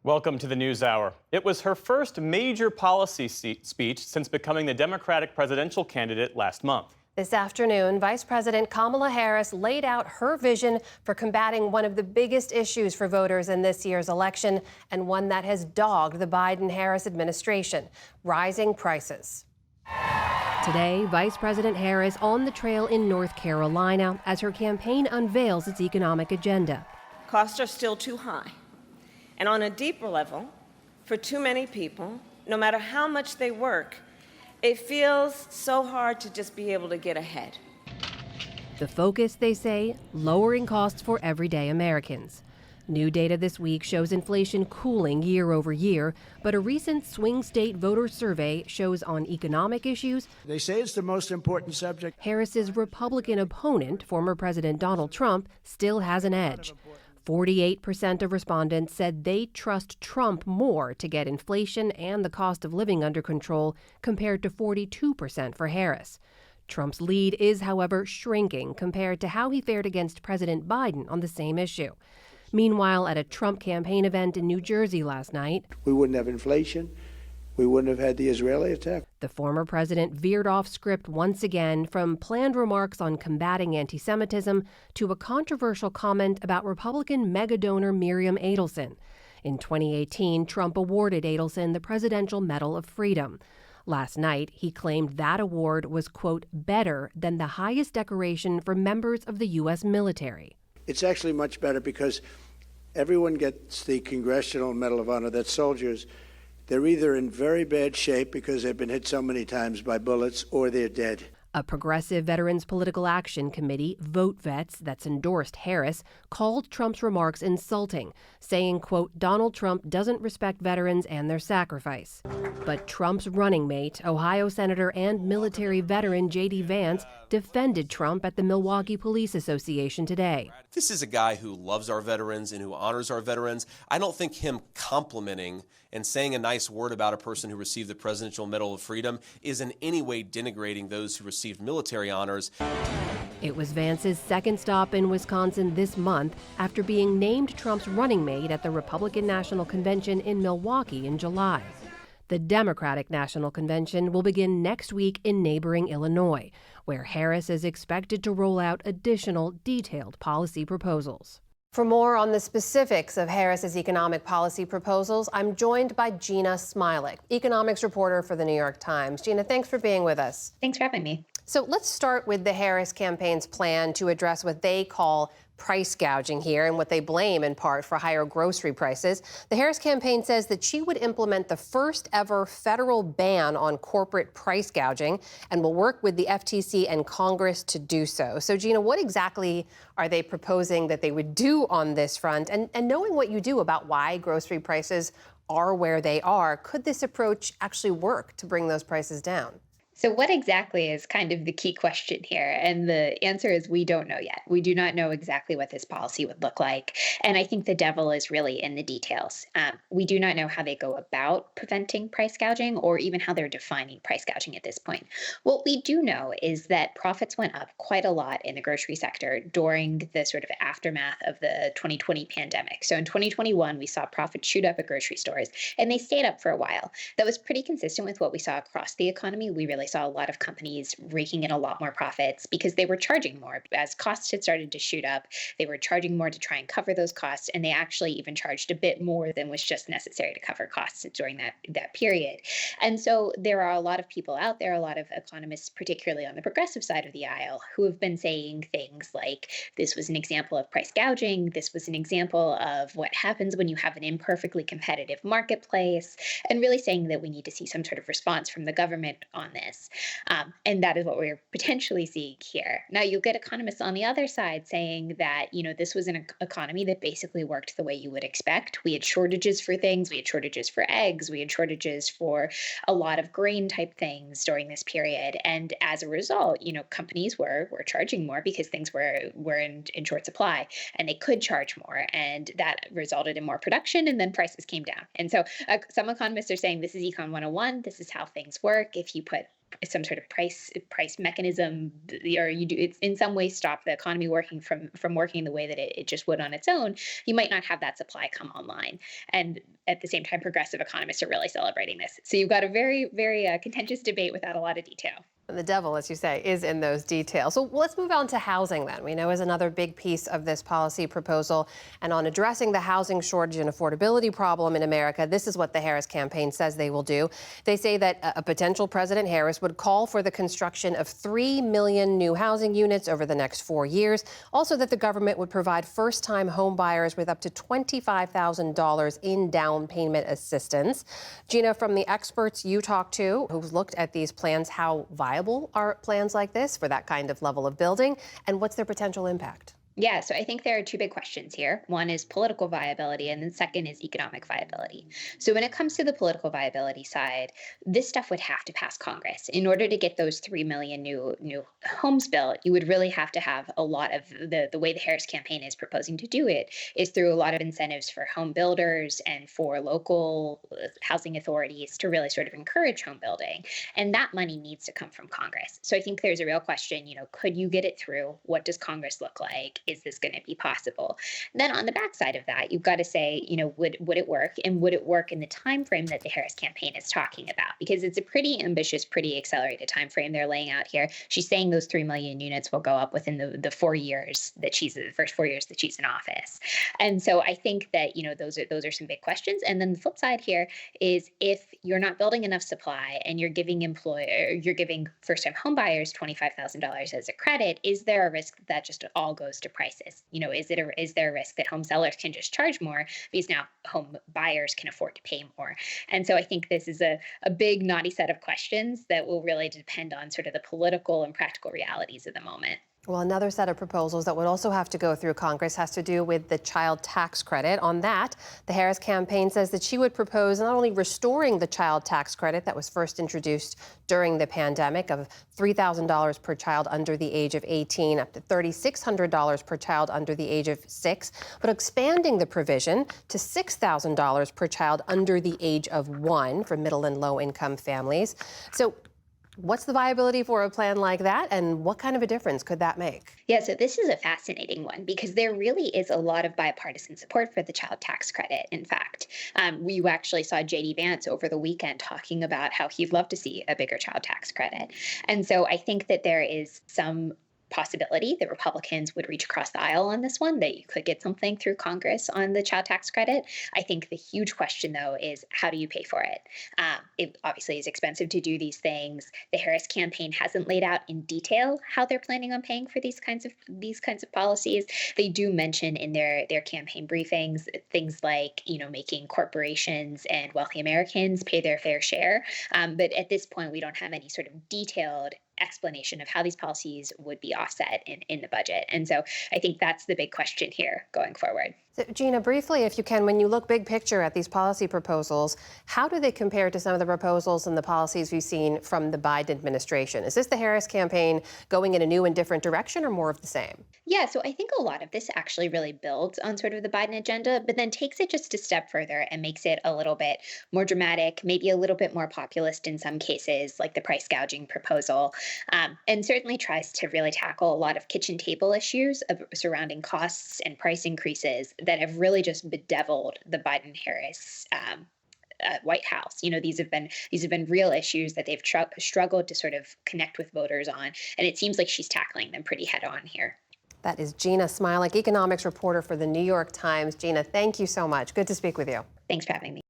Welcome to the NewsHour. It was her first major policy speech since becoming the Democratic presidential candidate last month. This afternoon, Vice President Kamala Harris laid out her vision for combating one of the biggest issues for voters in this year's election, and one that has dogged the Biden-Harris administration: rising prices. Today, Vice President Harris on the trail in North Carolina as her campaign unveils its economic agenda. Costs are still too high. And on a deeper level, for too many people, no matter how much they work, it feels so hard to just be able to get ahead. The focus, they say, lowering costs for everyday Americans. New data this week shows inflation cooling year over year, but a recent swing state voter survey shows on economic issues, they say it's the most important subject. Harris's Republican opponent, former President Donald Trump, still has an edge. 48% of respondents said they trust Trump more to get inflation and the cost of living under control, compared to 42% for Harris. Trump's lead is, however, shrinking compared to how he fared against President Biden on the same issue. Meanwhile, at a Trump campaign event in New Jersey last night, We wouldn't have inflation. We wouldn't have had the Israeli attack. the former president veered off script once again, from planned remarks on combating anti-Semitism to a controversial comment about Republican megadonor Miriam Adelson. In 2018, Trump awarded Adelson the Presidential Medal of Freedom. Last night, he claimed that award was, quote, better than the highest decoration for members of the U.S. military. It's actually much better because everyone gets the Congressional Medal of Honor. That's soldiers. They're either in very bad shape because they've been hit so many times by bullets, or they're dead. A progressive Veterans Political Action Committee, Vote Vets, that's endorsed Harris, called Trump's remarks insulting, saying, quote, Donald Trump doesn't respect veterans and their sacrifice. But Trump's running mate, Ohio Senator and military veteran J.D. Vance, defended Trump at the Milwaukee Police Association today. This is a guy who loves our veterans and who honors our veterans. I don't think him complimenting and saying a nice word about a person who received the Presidential Medal of Freedom is in any way denigrating those who received military honors. It was Vance's second stop in Wisconsin this month after being named Trump's running mate at the Republican National Convention in Milwaukee in July. The Democratic National Convention will begin next week in neighboring Illinois, where Harris is expected to roll out additional detailed policy proposals. For more on the specifics of Harris's economic policy proposals, I'm joined by Gina Smilik, economics reporter for the New York Times. Gina, thanks for being with us. Thanks for having me. So let's start with the Harris campaign's plan to address what they call price gouging here, and what they blame in part for higher grocery prices. The Harris campaign says that she would implement the first ever federal ban on corporate price gouging and will work with the FTC and Congress to do so. So, Gina, what exactly are they proposing that they would do on this front? And knowing what you do about why grocery prices are where they are, could this approach actually work to bring those prices down? So what exactly is kind of the key question here? And the answer is we don't know yet. We do not know exactly what this policy would look like. And I think the devil is really in the details. We do not know how they go about preventing price gouging, or even how they're defining price gouging at this point. What we do know is that profits went up quite a lot in the grocery sector during the sort of aftermath of the 2020 pandemic. So in 2021, we saw profits shoot up at grocery stores, and they stayed up for a while. That was pretty consistent with what we saw across the economy. We really saw a lot of companies raking in a lot more profits because they were charging more. As costs had started to shoot up, they were charging more to try and cover those costs, and they actually even charged a bit more than was just necessary to cover costs during that period. And so there are a lot of people out there, a lot of economists, particularly on the progressive side of the aisle, who have been saying things like, this was an example of price gouging, this was an example of what happens when you have an imperfectly competitive marketplace, and really saying that we need to see some sort of response from the government on this. And that is what we're potentially seeing here. Now, you'll get economists on the other side saying that, this was an economy that basically worked the way you would expect. We had shortages for things. We had shortages for eggs. We had shortages for a lot of grain type things during this period. And as a result, companies were charging more because things were in short supply, and they could charge more. And that resulted in more production, and then prices came down. And so some economists are saying this is Econ 101. This is how things work. If you put some sort of price mechanism, or you do it's in some way stop the economy working from working the way that it just would on its own, you might not have that supply come online. And at the same time, progressive economists are really celebrating this. So you've got a very, very contentious debate without a lot of detail. And the devil, as you say, is in those details. So let's move on to housing then. We know is another big piece of this policy proposal. And on addressing the housing shortage and affordability problem in America, this is what the Harris campaign says they will do. They say that a potential President Harris would call for the construction of 3 million new housing units over the next 4 years. Also that the government would provide first-time home buyers with up to $25,000 in down payment assistance. Gina, from the experts you talked to who've looked at these plans, how viable are plans like this for that kind of level of building, and what's their potential impact? Yeah, so I think there are two big questions here. One is political viability, and then second is economic viability. So when it comes to the political viability side, this stuff would have to pass Congress. In order to get those 3 million new homes built, you would really have to have a lot of the way the Harris campaign is proposing to do it is through a lot of incentives for home builders and for local housing authorities to really sort of encourage home building. And that money needs to come from Congress. So I think there's a real question, could you get it through? What does Congress look like? Is this going to be possible? Then on the backside of that, you've got to say, would it work? And would it work in the time frame that the Harris campaign is talking about? Because it's a pretty ambitious, pretty accelerated time frame they're laying out here. She's saying those 3 million units will go up within the 4 years that the first 4 years that she's in office. And so I think that, those are some big questions. And then the flip side here is if you're not building enough supply and you're giving first-time home buyers $25,000 as a credit, is there a risk that just all goes to prices? Is there a risk that home sellers can just charge more because now home buyers can afford to pay more? And so I think this is a big knotty set of questions that will really depend on sort of the political and practical realities of the moment. Well, another set of proposals that would also have to go through Congress has to do with the child tax credit. On that, the Harris campaign says that she would propose not only restoring the child tax credit that was first introduced during the pandemic of $3,000 per child under the age of 18, up to $3,600 per child under the age of 6, but expanding the provision to $6,000 per child under the age of 1 for middle and low income families. So what's the viability for a plan like that, and what kind of a difference could that make? Yeah, so this is a fascinating one because there really is a lot of bipartisan support for the child tax credit. In fact, we actually saw J.D. Vance over the weekend talking about how he'd love to see a bigger child tax credit. And so I think that there is some possibility that Republicans would reach across the aisle on this one, that you could get something through Congress on the child tax credit. I think the huge question, though, is how do you pay for it? It obviously is expensive to do these things. The Harris campaign hasn't laid out in detail how they're planning on paying for these kinds of policies. They do mention in their campaign briefings things like, making corporations and wealthy Americans pay their fair share. But at this point, we don't have any sort of detailed explanation of how these policies would be offset in the budget. And so I think that's the big question here going forward. So, Gina, briefly, if you can, when you look big picture at these policy proposals, how do they compare to some of the proposals and the policies we've seen from the Biden administration? Is this the Harris campaign going in a new and different direction, or more of the same? Yeah, so I think a lot of this actually really builds on sort of the Biden agenda, but then takes it just a step further and makes it a little bit more dramatic, maybe a little bit more populist in some cases, like the price gouging proposal, and certainly tries to really tackle a lot of kitchen table issues surrounding costs and price increases that have really just bedeviled the Biden-Harris White House. These have been real issues that they've struggled to sort of connect with voters on, and it seems like she's tackling them pretty head on here. That is Gina Smialek, economics reporter for the New York Times. Gina, thank you so much. Good to speak with you. Thanks for having me.